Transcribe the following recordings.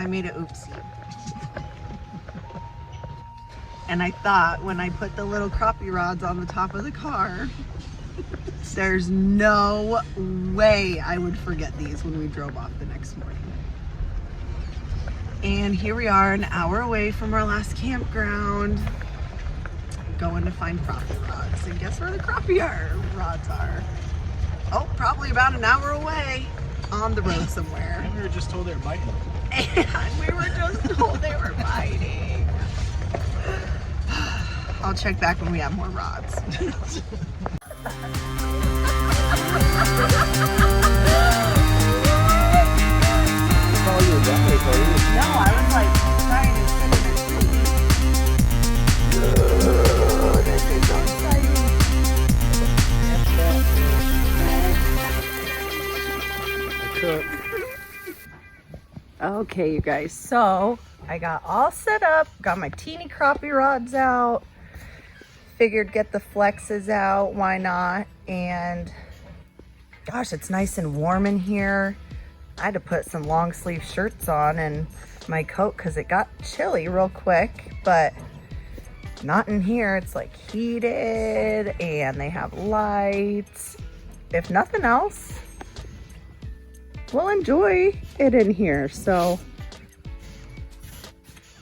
I made an oopsie. And I thought when I put the little crappie rods on the top of the car, there's no way I would forget these when we drove off the next morning. And here we are, an hour away from our last campground, going to find crappie rods. And guess where the crappie rods are? Oh, probably about an hour away on the road somewhere. And we were just told they were biting. And we were just told they were biting. I'll check back when we have more rods. No, I was like trying to sit in a tree. This is so exciting. Okay, you guys, so I got all set up, got my teeny crappie rods out, figured get the flexes out, why not? And gosh, it's nice and warm in here. I had to put some long sleeve shirts on and my coat because it got chilly real quick, but not in here. It's like heated and they have lights. If nothing else, we'll enjoy it in here. So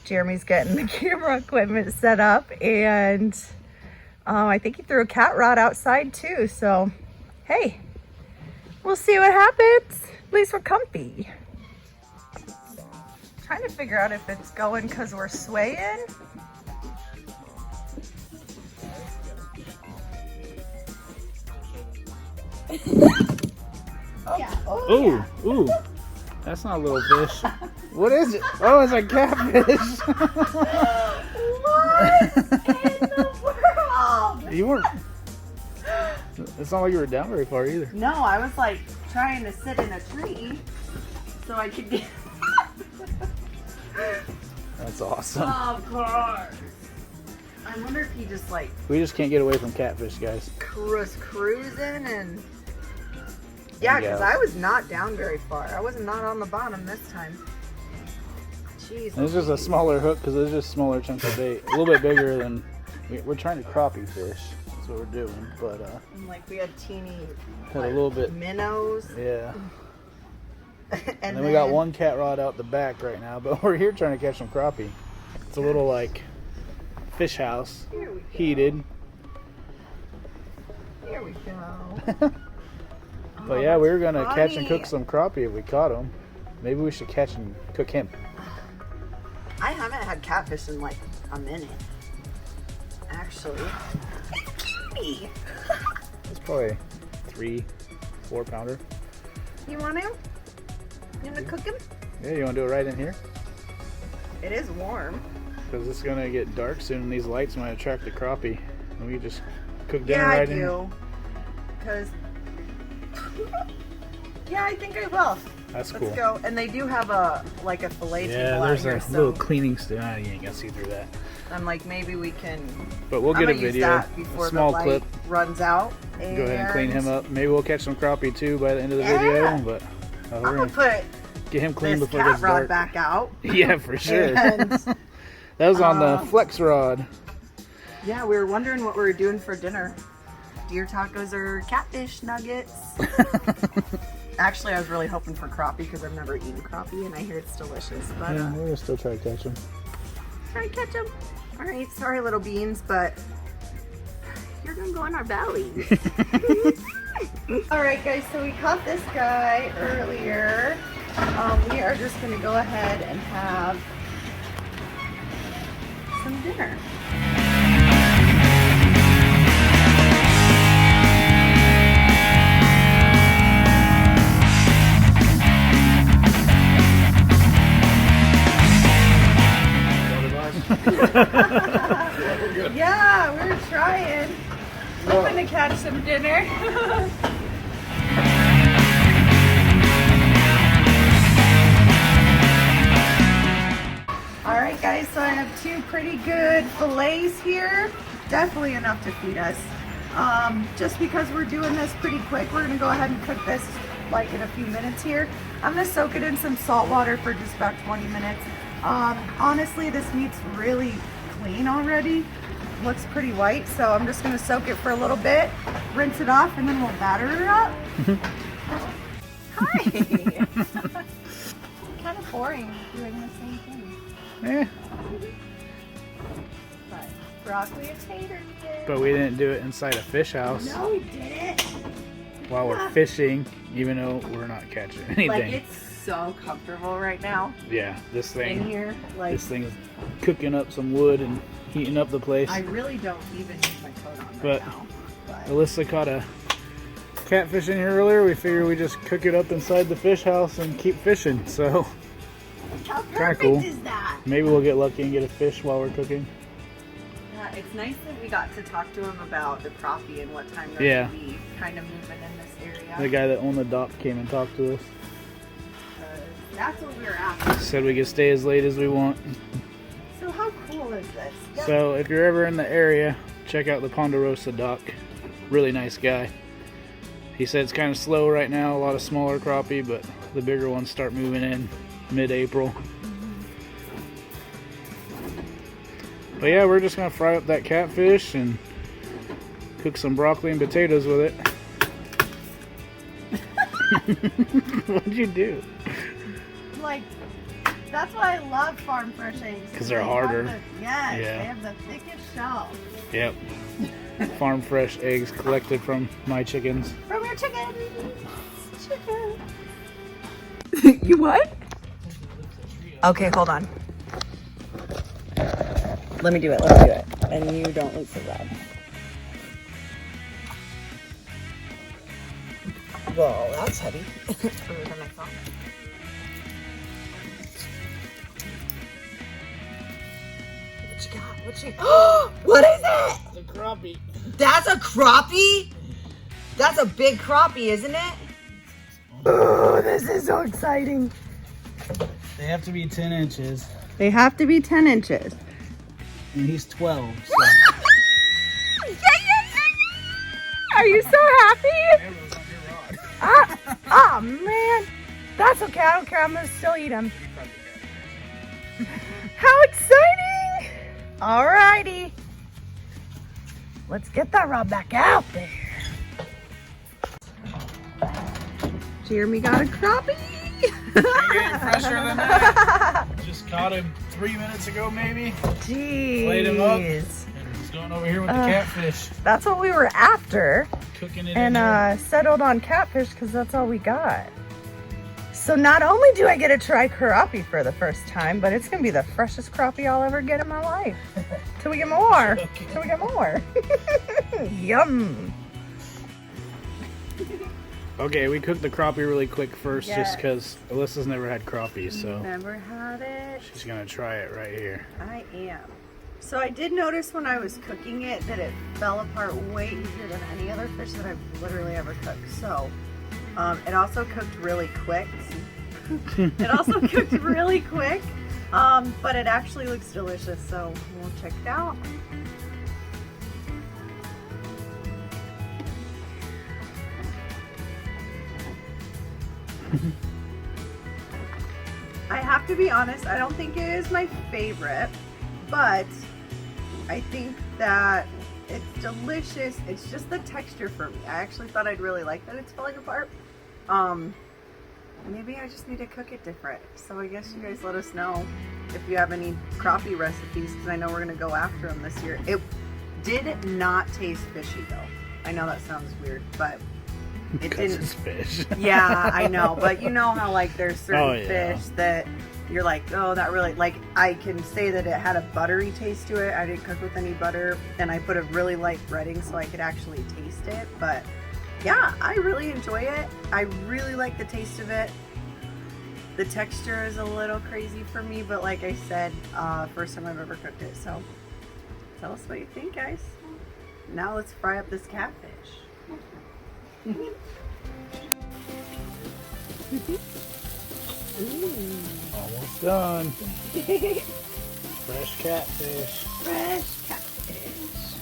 Jeremy's getting the camera equipment set up, and I think he threw a cat rod outside too. So hey, we'll see what happens. At least we're comfy. Trying to figure out if it's going because we're swaying. Yeah. Oh, yeah. Ooh, that's not a little fish. What is it? Oh, it's a catfish. What in the world? You weren't. It's not like you were down very far either. No, I was like trying to sit in a tree so I could get. That's awesome. Of course. I wonder if he just like. We just can't get away from catfish, guys. Cruising and. Yeah, because I was not down very far. I was not on the bottom this time. Jeez. It's just a smaller hook because it's just smaller chunks of bait. A little bit bigger than. We're trying to crappie fish. That's what we're doing, but and like we had teeny. Had a little bit minnows. Yeah. And then we got one cat rod out the back right now, but we're here trying to catch some crappie. It's a little like fish house, heated. Here we go. But yeah, we were gonna catch and cook some crappie if we caught him. Maybe we should catch and cook him. I haven't had catfish in like a minute. Actually, it's probably 3-4 pounder. You want to? You want to cook him? Yeah, you want to do it right in here? It is warm. Because it's gonna get dark soon, and these lights might attract the crappie. And we just cook dinner right in here. Yeah, I do. Because yeah, I think I will. That's cool. Let's go. And they do have a like a fillet table. Yeah, there's out a here, little cleaning stick. You ain't gonna see through that. I'm like, maybe we can. But we'll get a video, before a small the light clip. Runs out. And go ahead and clean him up. Maybe we'll catch some crappie too by the end of the video. But I'm gonna put get him clean this before it cat gets rod dark. back out. Yeah, for sure. And, that was on the flex rod. Yeah, we were wondering what we were doing for dinner. Deer tacos or catfish nuggets. Actually, I was really hoping for crappie because I've never eaten crappie and I hear it's delicious. But yeah, we're gonna still try to catch him. Try to catch him. All right, sorry, little beans, but you're gonna go in our bellies. All right, guys. So we caught this guy earlier. We are just gonna go ahead and have some dinner. Yeah, we're trying. Hoping to catch some dinner. Alright guys, so I have two pretty good fillets here. Definitely enough to feed us. Just because we're doing this pretty quick, we're going to go ahead and cook this like in a few minutes here. I'm gonna soak it in some salt water for just about 20 minutes. Honestly, this meat's really clean already. Looks pretty white, so I'm just gonna soak it for a little bit, rinse it off, and then we'll batter it up. Hi! Kind of boring doing the same thing. Yeah. But broccoli and tater today. But we didn't do it inside a fish house No, we didn't. while we're fishing, even though we're not catching anything. Like, it's so comfortable right now Yeah, this thing. in here. Like, This thing's cooking up some wood and heating up the place. I really don't even need my coat on right But now. But Alyssa caught a catfish in here earlier. We figured we just cook it up inside the fish house and keep fishing. So how kinda perfect cool. is that? maybe we'll get lucky and get a fish while we're cooking. It's nice that we got to talk to him about the crappie and what time they're Yeah. going to be kind of moving in this area. The guy that owned the dock came and talked to us. That's what we were after. Said we could stay as late as we want. So how cool is this? Yep. So if you're ever in the area, check out the Ponderosa dock. Really nice guy. He said it's kind of slow right now, a lot of smaller crappie, but the bigger ones start moving in mid-April. But yeah, we're just gonna fry up that catfish and cook some broccoli and potatoes with it. What'd you do? Like, that's why I love farm fresh eggs. 'Cause they're They have harder. Yes, Yeah. they have the thickest shell. Yep. Farm fresh eggs collected from my chickens. From your chicken. You what? Okay, hold on. Let me do it. And you don't lose the rod. Whoa, that's heavy. What you got? What is it? It's a crappie. That's a crappie? That's a big crappie, isn't it? Oh, this is so exciting. They have to be 10 inches. They have to be 10 inches. And he's 12. So. Are you so happy? Oh man, that's okay. I don't care. I'm gonna still eat them. How exciting! Alrighty, let's get that rod back out there. Jeremy got a crappie. Getting fresher than that. Just caught him 3 minutes ago, maybe. Jeez. Played him up. And he's going over here with the catfish. That's what we were after. Cooking it in there. And settled on catfish because that's all we got. So not only do I get to try crappie for the first time, but it's gonna be the freshest crappie I'll ever get in my life. Till we get more. Till we get more. Yum. Okay, we cooked the crappie really quick first, Yes. just because Alyssa's never had crappie, so Never had it. she's gonna try it right here. I am. So I did notice when I was cooking it that it fell apart way easier than any other fish that I've literally ever cooked. So it also cooked really quick. It also cooked really quick, but it actually looks delicious. So we'll check it out. I have to be honest, I don't think it is my favorite, but I think that it's delicious. It's just the texture for me. I actually thought I'd really like that it's falling apart. Maybe I just need to cook it different. So I guess you guys let us know if you have any crappie recipes, because I know we're gonna go after them this year. It did not taste fishy though. I know that sounds weird, but it Because didn't. it's fish. Yeah, I know, but you know how like there's certain Oh, yeah. fish that you're like, oh, that really, like, I can say that it had a buttery taste to it. I didn't cook with any butter, and I put a really light breading so I could actually taste it. But yeah, I really enjoy it. I really like the taste of it. The texture is a little crazy for me, but like I said, first time I've ever cooked it. So tell us what you think, guys. Now let's fry up this catfish. Almost done. Fresh catfish. Fresh catfish.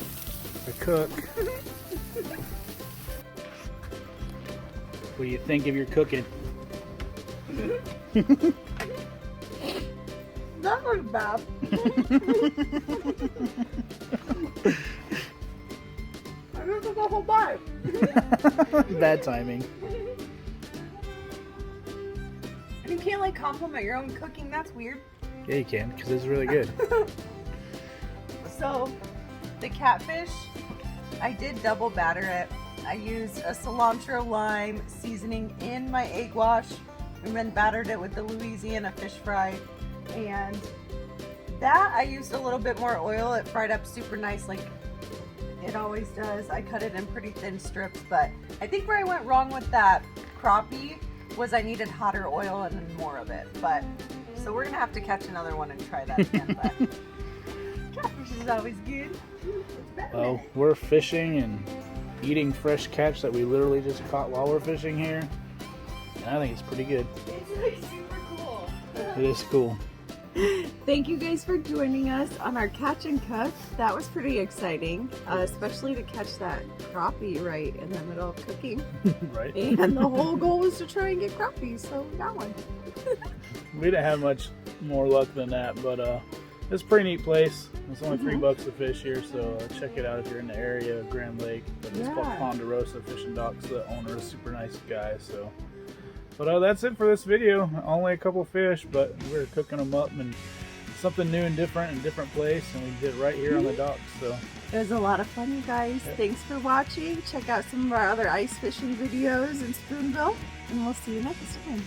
To cook. What do you think of your cooking? That was bad. I just took a whole bite. Bad timing. You can't like compliment your own cooking. That's weird. Yeah, you can, because it's really good. So, the catfish, I did double batter it. I used a cilantro lime seasoning in my egg wash and then battered it with the Louisiana fish fry. And that I used a little bit more oil. It fried up super nice like it always does. I cut it in pretty thin strips, but I think where I went wrong with that crappie was I needed hotter oil and then more of it. But so we're gonna have to catch another one and try that again. But catfish is always good. Well, we're fishing and eating fresh catch that we literally just caught while we're fishing here. And I think it's pretty good. It's like super cool. It is cool. Thank you guys for joining us on our catch and cook. That was pretty exciting, especially to catch that crappie right in the middle of cooking. Right. And the whole goal was to try and get crappie, so we got one. We didn't have much more luck than that, but it's a pretty neat place. It's only $3 to fish here, so check it out if you're in the area of Grand Lake. But it's called Ponderosa Fishing Docks. The owner is a super nice guy. So, but that's it for this video. Only a couple fish, but we're cooking them up and something new and different in a different place, and we did it right here on the docks. So it was a lot of fun, you guys. Thanks for watching. Check out some of our other ice fishing videos in Spoonville, and we'll see you next time.